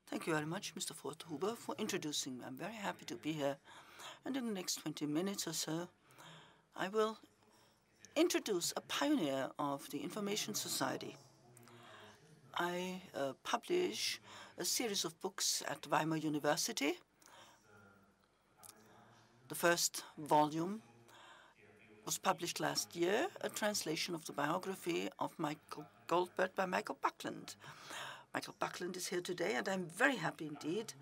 Thank you very much, Mr. Forthuber, for introducing me. I'm very happy to be here. And in the next 20 minutes or so, I will introduce a pioneer of the information society. I publish a series of books at Weimar University. The first volume was published last year, a translation of the biography of Michael Goldberg by Michael Buckland. Michael Buckland is here today, and I'm very happy indeed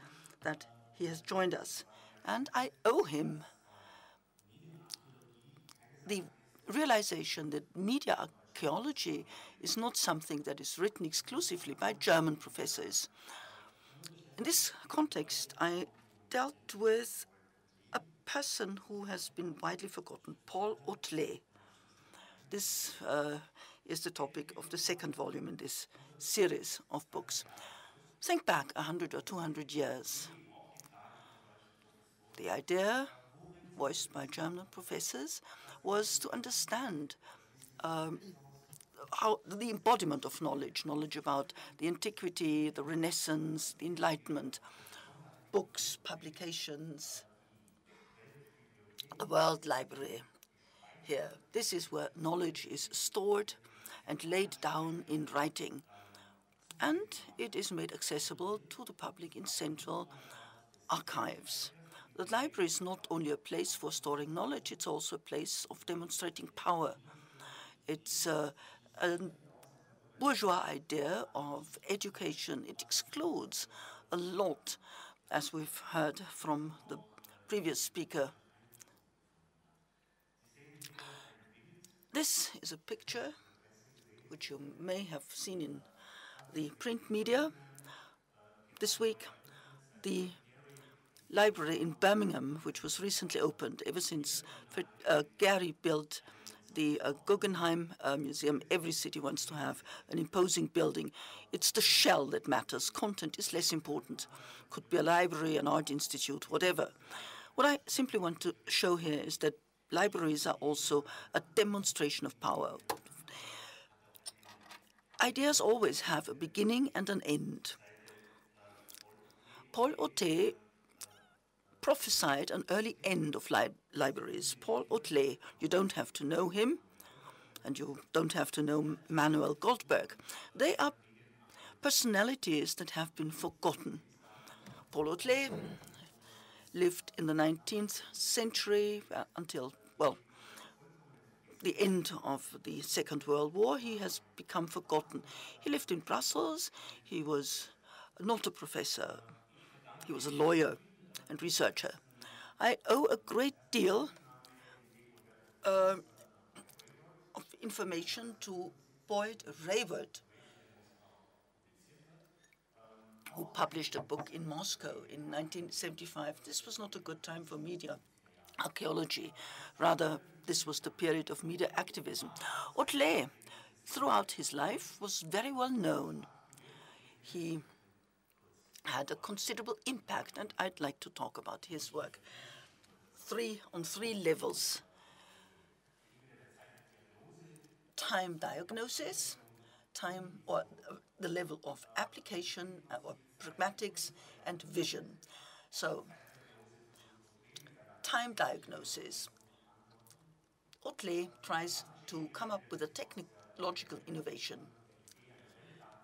that he has joined us. And I owe him the realization that media archaeology is not something that is written exclusively by German professors. In this context, I dealt with a person who has been widely forgotten, Paul Otlet. This is the topic of the second volume in this series of books. Think back 100 or 200 years. The idea, voiced by German professors, was to understand how the embodiment of knowledge about the antiquity, the Renaissance, the Enlightenment, books, publications, the World Library. Here, this is where knowledge is stored and laid down in writing, and it is made accessible to the public in central archives. The library is not only a place for storing knowledge, it's also a place of demonstrating power. It's a bourgeois idea of education. It excludes a lot, as we've heard from the previous speaker. This is a picture which you may have seen in the print media this week. The library in Birmingham, which was recently opened, ever since Gary built the Guggenheim Museum. Every city wants to have an imposing building. It's the shell that matters. Content is less important. Could be a library, an art institute, whatever. What I simply want to show here is that libraries are also a demonstration of power. Ideas always have a beginning and an end. Paul Otlet prophesied an early end of libraries. Paul Otlet, you don't have to know him, and you don't have to know Manuel Goldberg. They are personalities that have been forgotten. Paul Otlet lived in the 19th century until, well, the end of the Second World War. He has become forgotten. He lived in Brussels. He was not a professor. He was a lawyer and researcher. I owe a great deal of information to Boyd Rayward, who published a book in Moscow in 1975. This was not a good time for media archaeology. Rather, this was the period of media activism. Otlet, throughout his life, was very well known. He had a considerable impact, and I'd like to talk about his work on three levels. Time diagnosis, the level of application or pragmatics, and vision. So, time diagnosis. Otlet tries to come up with a technological innovation.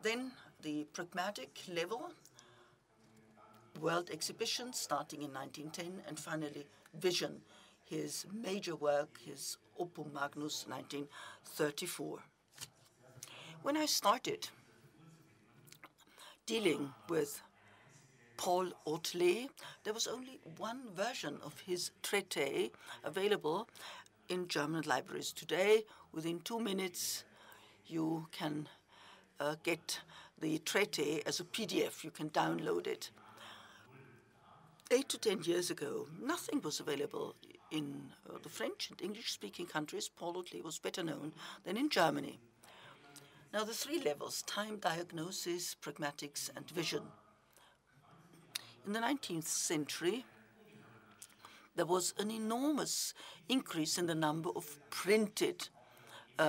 Then the pragmatic level, world exhibitions starting in 1910, and finally vision, his major work, his Opus Magnus, 1934. When I started dealing with Paul Otlet, there was only one version of his traité available in German libraries. Today, within 2 minutes, you can get the traité as a PDF. You can download it. 8 to 10 years ago, nothing was available in the French and English-speaking countries. Paul Otlet was better known than in Germany. Now, the three levels: time diagnosis, pragmatics, and vision. In the 19th century, there was an enormous increase in the number of printed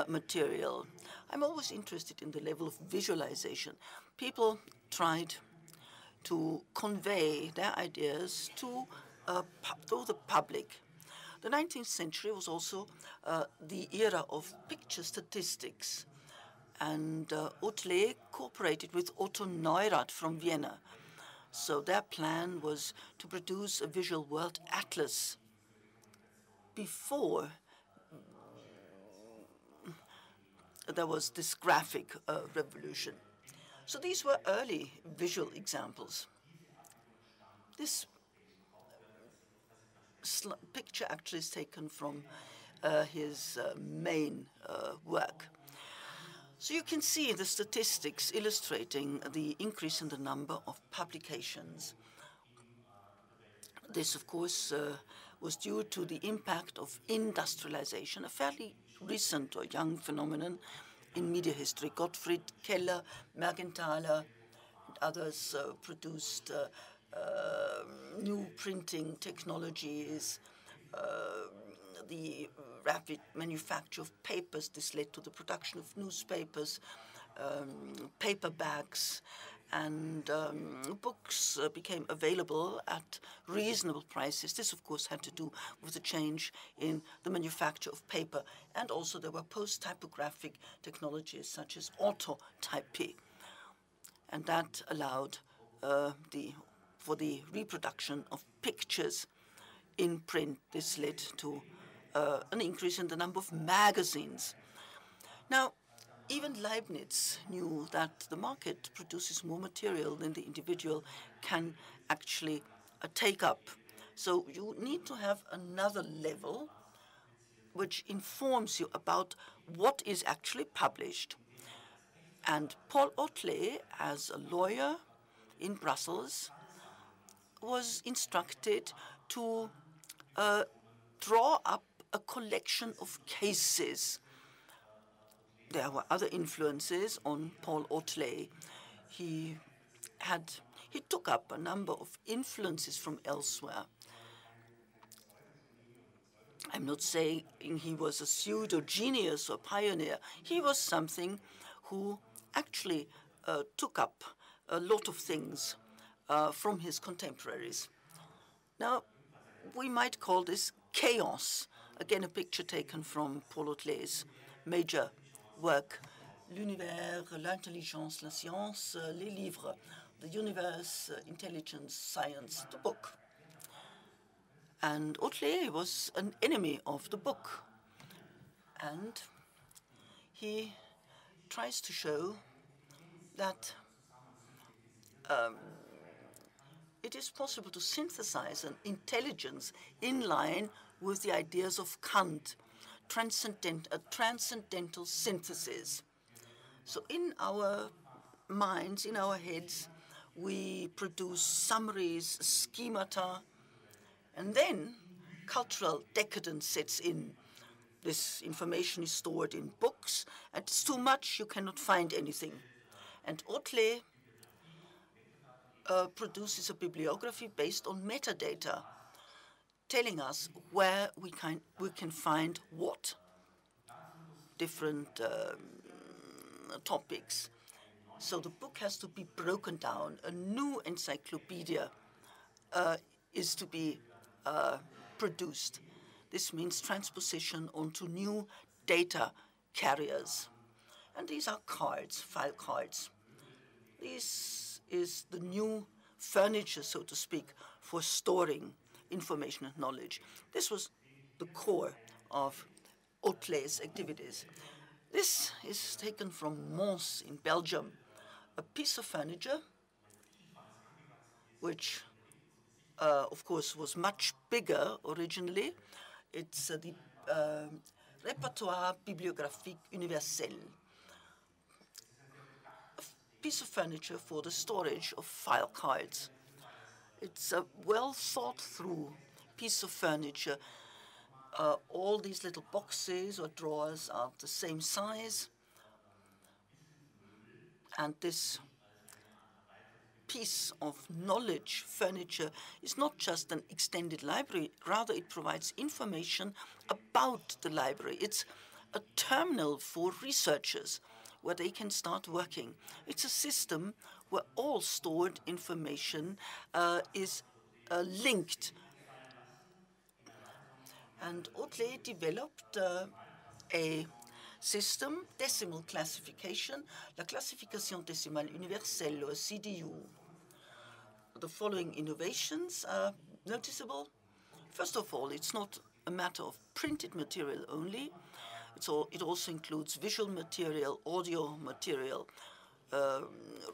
material. I'm always interested in the level of visualization. People tried to convey their ideas to the public. The 19th century was also the era of picture statistics, and Otlet cooperated with Otto Neurath from Vienna. So their plan was to produce a visual world atlas before there was this graphic revolution. So these were early visual examples. This picture actually is taken from his main work. So you can see the statistics illustrating the increase in the number of publications. This, of course, was due to the impact of industrialization, a fairly recent or young phenomenon in media history. Gottfried Keller, Mergenthaler, and others produced new printing technologies, the rapid manufacture of papers. This led to the production of newspapers, paperbacks, and books became available at reasonable prices. This, of course, had to do with the change in the manufacture of paper. And also there were post-typographic technologies such as autotypy. And that allowed for the reproduction of pictures in print. This led to an increase in the number of magazines. Now, even Leibniz knew that the market produces more material than the individual can actually take up. So you need to have another level which informs you about what is actually published. And Paul Otlet, as a lawyer in Brussels, was instructed to draw up a collection of cases. There were other influences on Paul Otlet. He took up a number of influences from elsewhere. I'm not saying he was a pseudo-genius or pioneer. He was something who actually took up a lot of things from his contemporaries. Now, we might call this chaos. Again, a picture taken from Paul Otlet's major work, L'univers, l'intelligence, la science, les livres, the universe, intelligence, science, the book. And Otlet was an enemy of the book. And he tries to show that it is possible to synthesize an intelligence in line with the ideas of Kant, a transcendental synthesis. So in our minds, in our heads, we produce summaries, schemata, and then cultural decadence sets in. This information is stored in books, and it's too much, you cannot find anything. And Otlet produces a bibliography based on metadata, telling us where we can find what, different topics. So the book has to be broken down. A new encyclopedia is to be produced. This means transposition onto new data carriers. And these are cards, file cards. This is the new furniture, so to speak, for storing information and knowledge. This was the core of Otlet's activities. This is taken from Mons in Belgium, a piece of furniture which, of course, was much bigger originally. It's the Répertoire bibliographique universel, a piece of furniture for the storage of file cards. It's a well thought through piece of furniture. All these little boxes or drawers are the same size. And this piece of knowledge furniture is not just an extended library, rather it provides information about the library. It's a terminal for researchers. where they can start working. It's a system where all stored information is linked. And Otlet developed a system, decimal classification, la classification décimale universelle, or CDU. The following innovations are noticeable. First of all, it's not a matter of printed material only. It also includes visual material, audio material,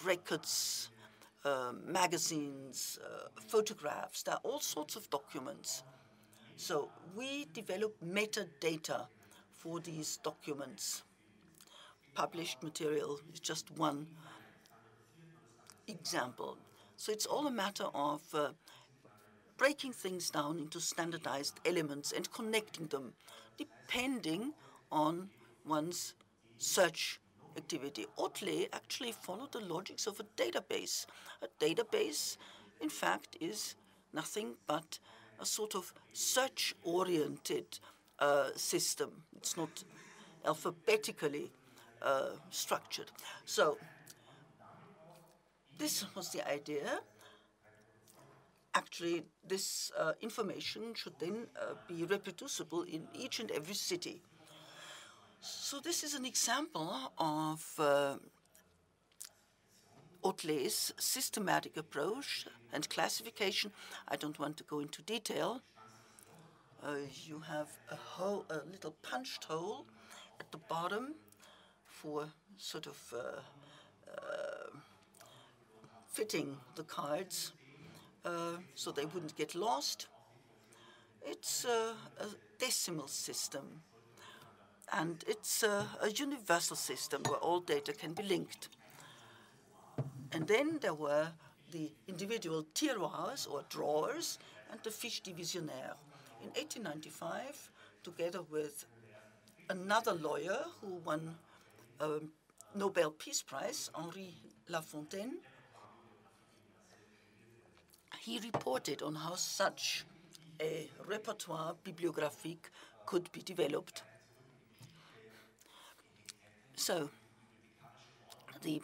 records, magazines, photographs. There are all sorts of documents. So we develop metadata for these documents. Published material is just one example. So it's all a matter of breaking things down into standardized elements and connecting them depending on one's search activity. Otlet actually followed the logics of a database. A database, in fact, is nothing but a sort of search-oriented system. It's not alphabetically structured. So this was the idea. Actually, this information should then be reproducible in each and every city. So this is an example of Otlet's systematic approach and classification. I don't want to go into detail. You have a little punched hole at the bottom for sort of fitting the cards so they wouldn't get lost. It's a decimal system, and it's a universal system where all data can be linked. And then there were the individual tiroirs or drawers and the fiche divisionnaire. In 1895, together with another lawyer who won a Nobel Peace Prize, Henri Lafontaine, he reported on how such a repertoire bibliographique could be developed. So the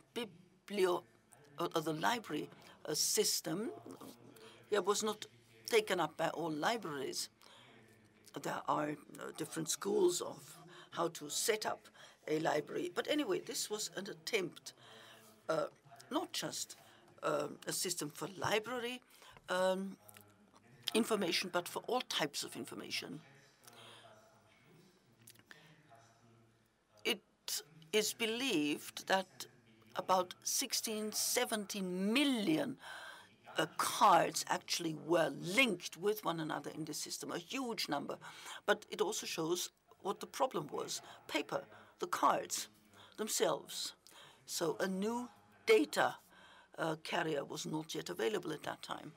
library system was not taken up by all libraries. There are different schools of how to set up a library. But anyway, this was an attempt, not just a system for library information, but for all types of information. It is believed that about 16, 17 million cards actually were linked with one another in the system, a huge number. But it also shows what the problem was: paper, the cards themselves. So a new data carrier was not yet available at that time.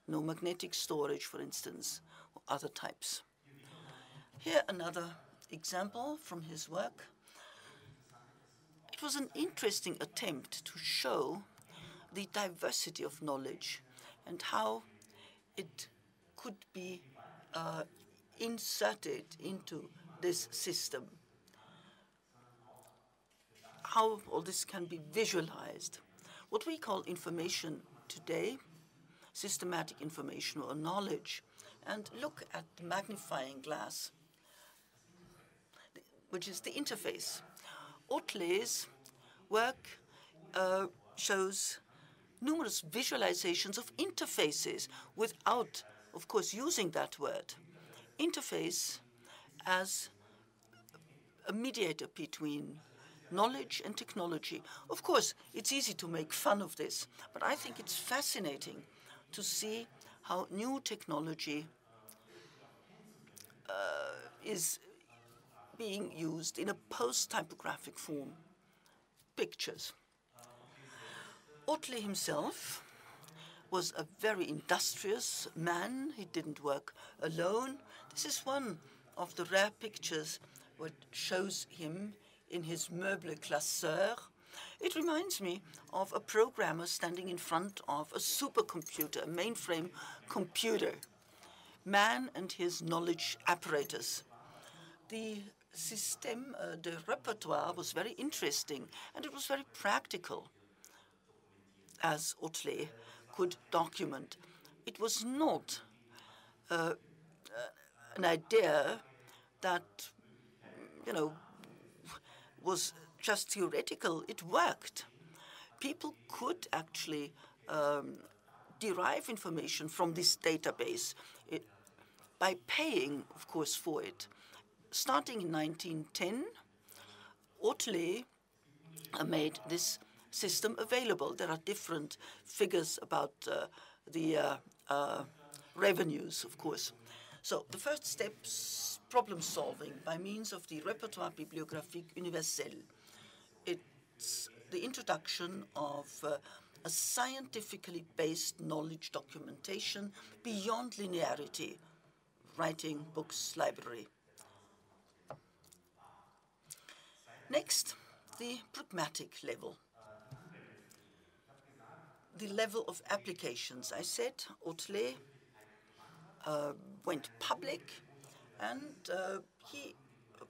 No magnetic storage, for instance, or other types. Here another example from his work. It was an interesting attempt to show the diversity of knowledge and how it could be inserted into this system, how all this can be visualized. What we call information today, systematic information or knowledge, and look at the magnifying glass, which is the interface. Otlet's work shows numerous visualizations of interfaces without, of course, using that word. Interface as a mediator between knowledge and technology. Of course, it's easy to make fun of this, but I think it's fascinating to see how new technology is being used in a post-typographic form, pictures. Otlet himself was a very industrious man. He didn't work alone. This is one of the rare pictures which shows him in his meuble classeur. It reminds me of a programmer standing in front of a supercomputer, a mainframe computer, man and his knowledge apparatus. The système de répertoire was very interesting, and it was very practical, as Otlet could document. It was not an idea that, you know, was just theoretical. It worked. People could actually derive information from this database by paying, of course, for it. Starting in 1910, Otlet made this system available. There are different figures about the revenues, of course. So the first steps, problem solving by means of the Répertoire bibliographique universel. It's the introduction of a scientifically based knowledge documentation beyond linearity, writing, books, library. Next, the pragmatic level. The level of applications. I said Otlet went public, and he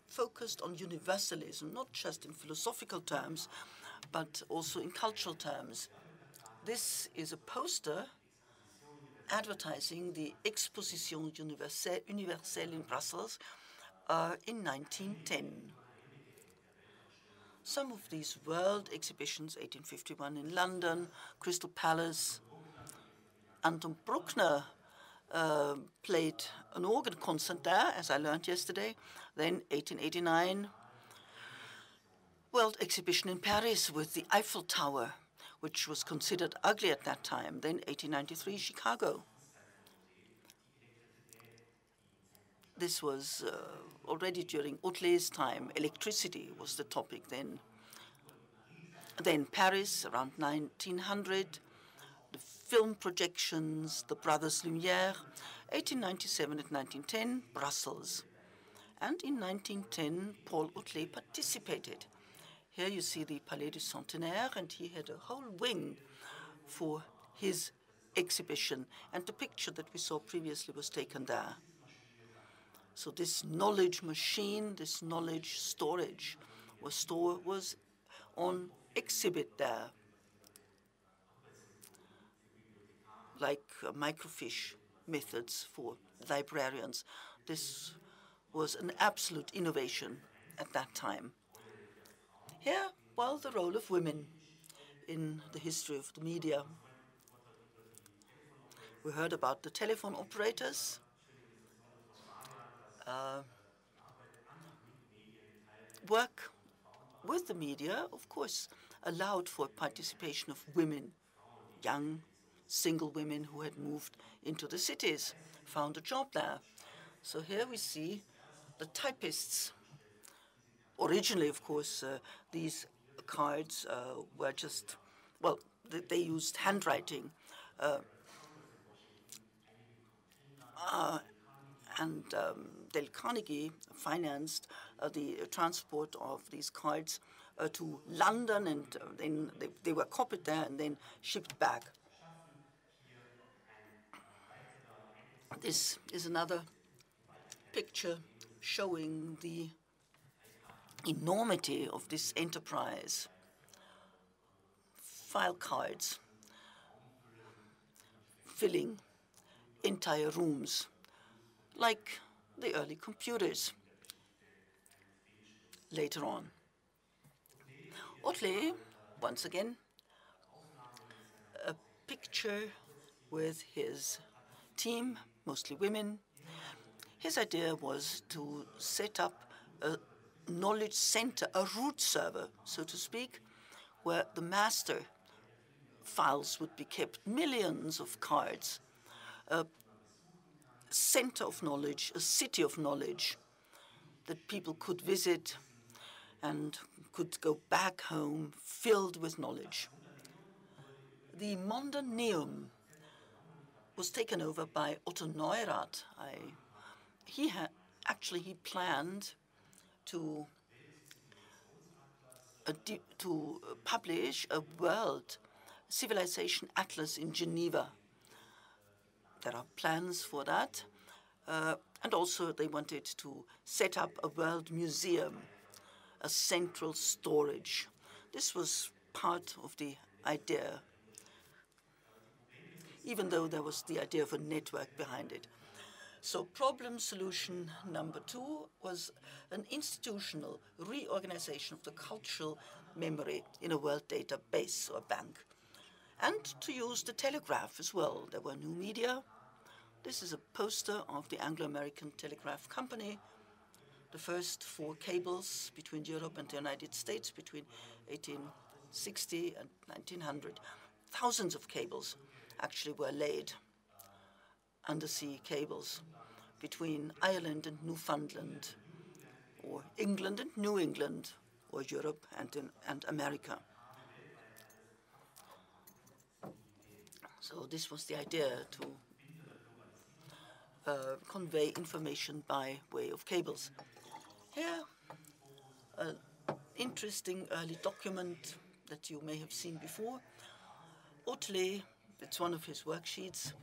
focused on universalism, not just in philosophical terms, but also in cultural terms. This is a poster advertising the Exposition Universelle in Brussels in 1910. Some of these world exhibitions, 1851 in London, Crystal Palace. Anton Bruckner played an organ concert there, as I learned yesterday. Then 1889, World Exhibition in Paris with the Eiffel Tower, which was considered ugly at that time. Then 1893, Chicago. This was already during Otlet's time. Electricity was the topic then. Then Paris, around 1900. The film projections, the Brothers Lumière. 1897 and 1910, Brussels. And in 1910, Paul Otlet participated. Here you see the Palais du Centenaire, and he had a whole wing for his exhibition. And the picture that we saw previously was taken there. So this knowledge machine, this knowledge storage was on exhibit there, like microfiche methods for librarians. This was an absolute innovation at that time. Here, well, the role of women in the history of the media. We heard about the telephone operators. Work with the media, of course, allowed for participation of women, young, single women who had moved into the cities, found a job there. So here we see the typists. Originally, of course, these cards were just, well, they used handwriting. And Dale Carnegie financed the transport of these cards to London, and then they were copied there and then shipped back. This is another picture showing the enormity of this enterprise. File cards filling entire rooms, like the early computers later on. Otlet, once again, a picture with his team, mostly women. His idea was to set up a knowledge center, a root server, so to speak, where the master files would be kept, millions of cards, a center of knowledge, a city of knowledge that people could visit and could go back home filled with knowledge. The Mondaneum was taken over by Otto Neurath. He planned to publish a world civilization atlas in Geneva. There are plans for that. And also they wanted to set up a world museum, a central storage. This was part of the idea, even though there was the idea of a network behind it. So problem solution number 2 was an institutional reorganization of the cultural memory in a world database or bank. And to use the telegraph as well. There were new media. This is a poster of the Anglo-American Telegraph Company, the first 4 cables between Europe and the United States between 1860 and 1900. Thousands of cables actually were laid, undersea cables, between Ireland and Newfoundland, or England and New England, or Europe and America. So this was the idea to convey information by way of cables. Here, an interesting early document that you may have seen before. Otlet, it's one of his worksheets,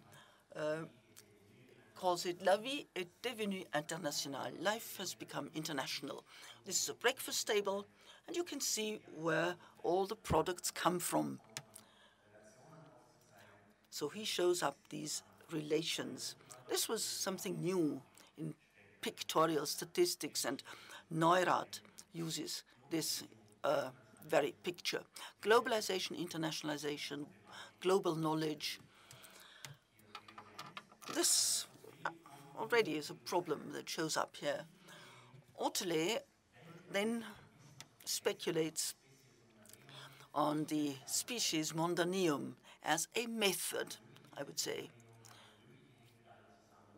calls it La vie est devenue internationale. Life has become international. This is a breakfast table, and you can see where all the products come from. So he shows up these relations. This was something new in pictorial statistics, and Neurath uses this very picture. Globalization, internationalization, global knowledge. This already is a problem that shows up here. Otlet then speculates on the species mondaneum as a method, I would say.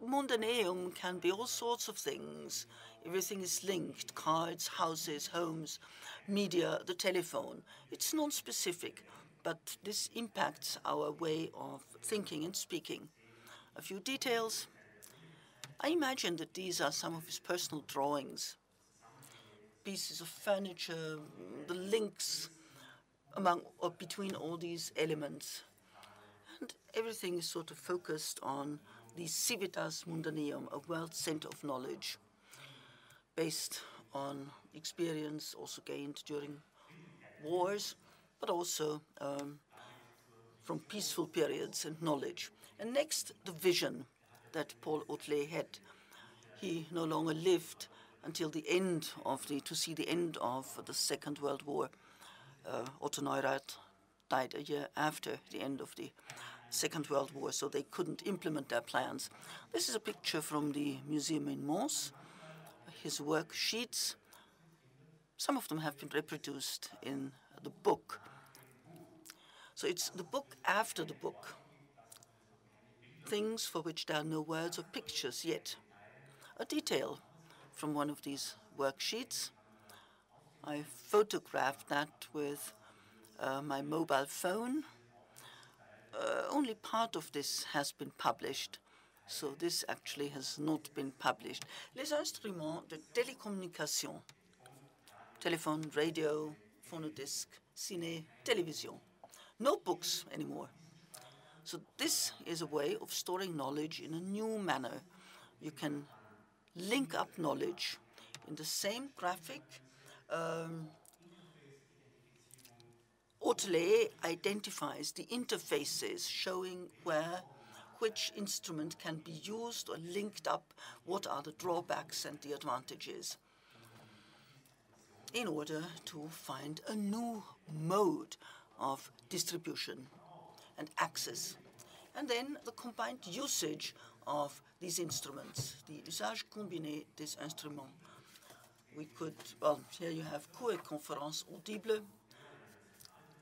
Mondaneum can be all sorts of things. Everything is linked: cards, houses, homes, media, the telephone. It's non-specific, but this impacts our way of thinking and speaking. A few details. I imagine that these are some of his personal drawings, pieces of furniture, the links among or between all these elements. And everything is sort of focused on the civitas mundaneum, a world center of knowledge, based on experience also gained during wars, but also from peaceful periods and knowledge. And next, the vision that Paul Otlet had. He no longer lived until the end of to see the end of the Second World War. Otto Neurath died a year after the end of the Second World War, so they couldn't implement their plans. This is a picture from the museum in Mons, his worksheets. Some of them have been reproduced in the book. So it's the book after the book. Things for which there are no words or pictures yet. A detail from one of these worksheets. I photographed that with my mobile phone. Only part of this has been published, so this actually has not been published. Les instruments de télécommunication. Telephone, radio, phonodisc, ciné, television. No books anymore. So this is a way of storing knowledge in a new manner. You can link up knowledge in the same graphic. Otlet identifies the interfaces showing which instrument can be used or linked up, what are the drawbacks and the advantages, in order to find a new mode of distribution and access. And then the combined usage of these instruments, the usage combiné des instruments. We could, well, here you have cours et conférences audibles,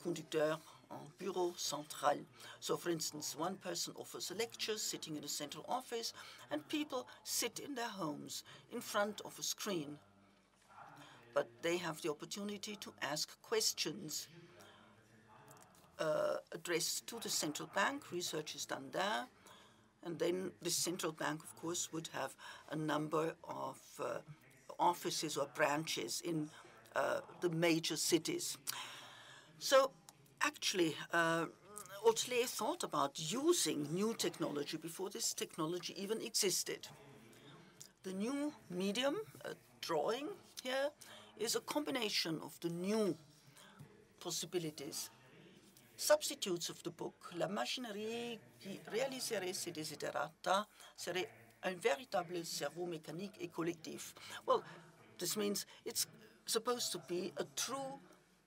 conducteur en bureau central. So, for instance, one person offers a lecture sitting in a central office, and people sit in their homes in front of a screen. But they have the opportunity to ask questions addressed to the central bank. Research is done there. And then the central bank, of course, would have a number of offices or branches in the major cities. So actually, Otlet thought about using new technology before this technology even existed. The new medium, drawing here, is a combination of the new possibilities. Substitutes of the book, la machinerie qui réaliserait ces desiderata serait un véritable cerveau mécanique et collectif. Well, this means it's supposed to be a true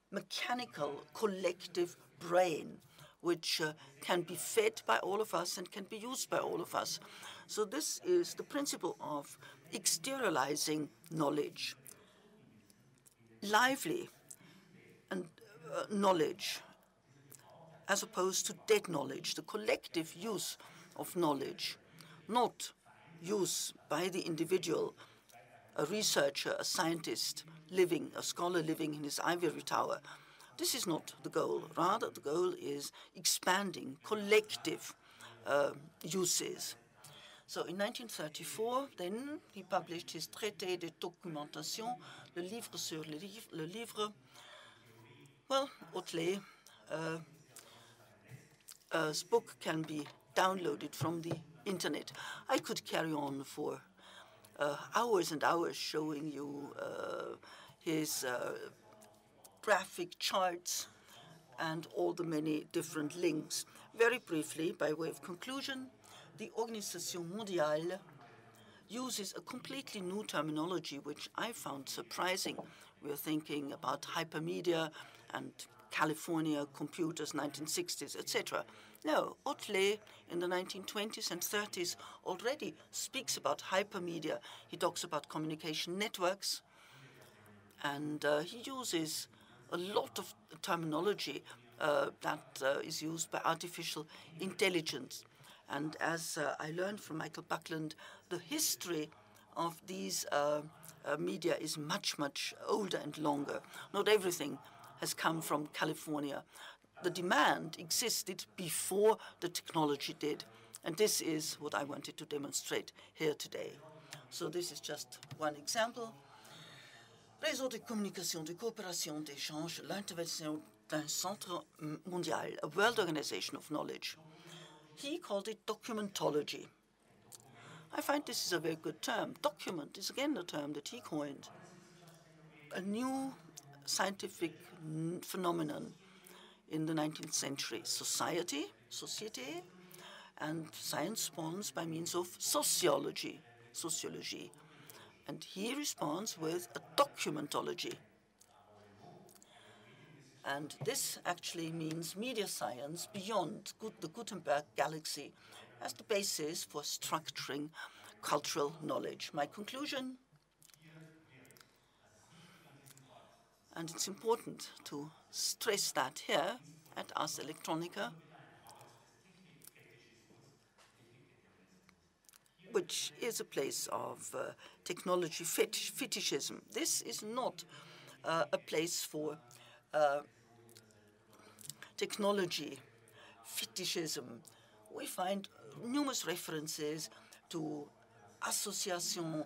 mechanical collective brain which can be fed by all of us and can be used by all of us. So this is the principle of exteriorizing knowledge. Lively and knowledge as opposed to dead knowledge, the collective use of knowledge, not use by the individual, a researcher, a scientist living, a scholar living in his ivory tower. This is not the goal. Rather, the goal is expanding collective uses. So in 1934, then, he published his Traité de documentation, le livre sur le livre. Well, Otlet, his book can be downloaded from the internet. I could carry on for hours and hours showing you his graphic charts and all the many different links. Very briefly, by way of conclusion, the Organisation Mondiale uses a completely new terminology, which I found surprising. We are thinking about hypermedia and California, computers, 1960s, etc. No, Otlet in the 1920s and 30s already speaks about hypermedia. He talks about communication networks, and he uses a lot of terminology that is used by artificial intelligence. And as I learned from Michael Buckland, the history of these media is much, much older and longer. Not everything has come from California. The demand existed before the technology did. And this is what I wanted to demonstrate here today. So this is just one example. Réseau de communication, de coopération, d'échange, l'intervention d'un centre mondial, a world organization of knowledge. He called it documentology. I find this is a very good term. Document is again a term that he coined. A new scientific phenomenon in the 19th century. Society, and science responds by means of sociology. And he responds with a documentology. And this actually means media science beyond the Gutenberg galaxy as the basis for structuring cultural knowledge. My conclusion, and it's important to stress that here at Ars Electronica, which is a place of technology fetishism. This is not a place for technology fetishism. We find numerous references to association,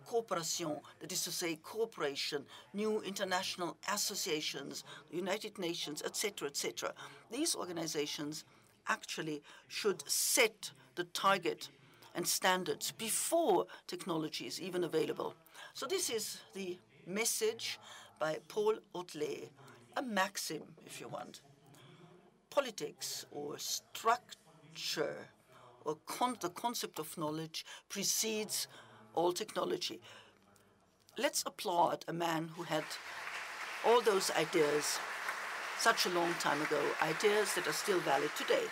cooperation, that is to say cooperation, new international associations, United Nations, etc., etc. These organizations actually should set the target and standards before technology is even available. So this is the message by Paul Otlet, a maxim, if you want. Politics or structure or the concept of knowledge precedes all technology. Let's applaud a man who had all those ideas such a long time ago, ideas that are still valid today.